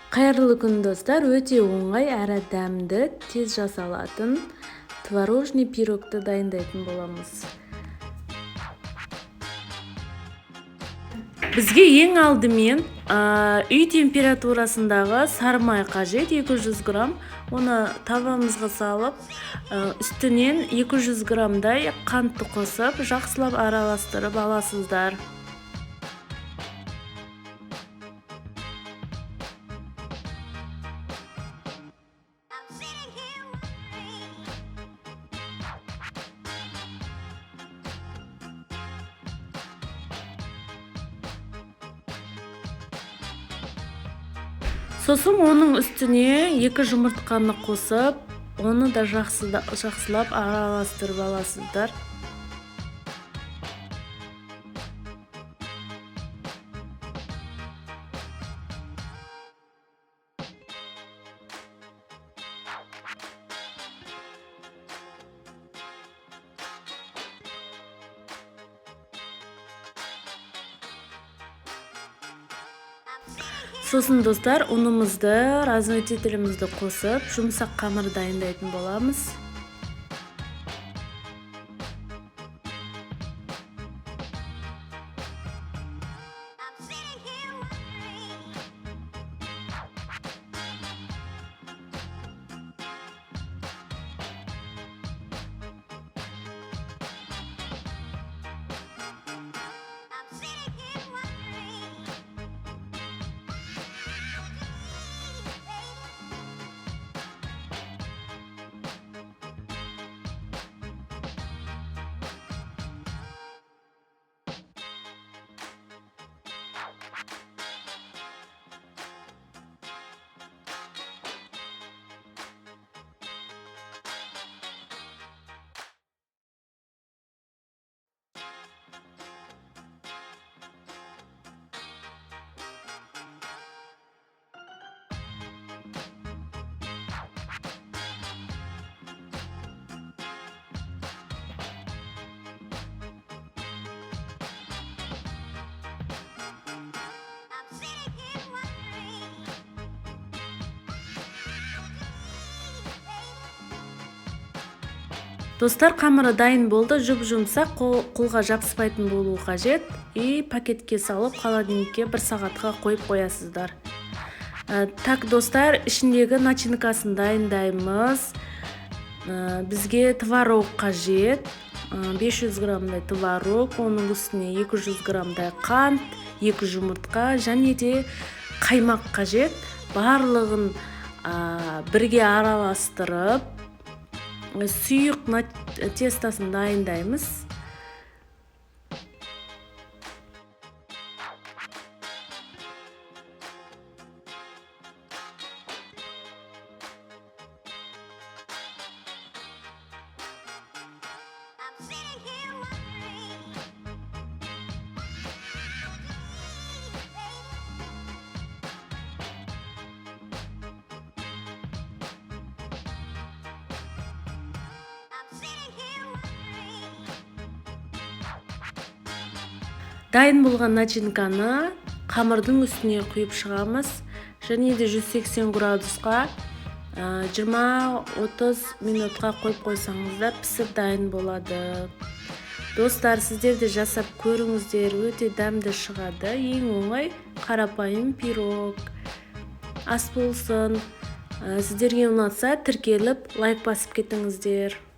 Кайырлуу күн достор, өтө оңай әрі дәмді, тез жасалатын творожный пирогты дайындайтын боламыз. Бізге ең алдымен үй температурасындағы сары май қажет, 200 грамм. Оны табамызға салып, үстінен 200 граммдай қантты қосып, жақсылап араластырып аласыздар. Сосын оның үстіне 2 жұмыртқаны қосып, оны да жақсылап араластырып аласыздар. Сосын достар, ұнымызды, размягчителімізді қосып, жұмсақ қамыр дайындайтын боламыз. Достар, қамыры дайын болды, жұп-жұмсақ, қолға жабыспайтын болуы қажет. Пакетке салып, холодильникке 1 сағатқа қойып қоясыздар. Так, достар, ішіндегі начинкасын дайындаймыз. Бізге творог қажет, 500 граммдай творог, оның үстіне 200 граммдай қант, 2 жұмыртқа және де қаймақ қажет. Барлығын бірге араластырып, сұйық тестасын дайындаймыз. Дайын болған начинканы қамырдың үстіне құйып шығамыз. Және де 180 градусқа 20-30 минутқа қойып қойсаңыздар, пісіп дайын болады. Достар, сіздер де жасап көріңіздер, өте дәмді шығады. Ең оңай қарапайым пирог. Ас болсын. Сіздерге ұнатса, тіркеліп, лайк басып кетіңіздер.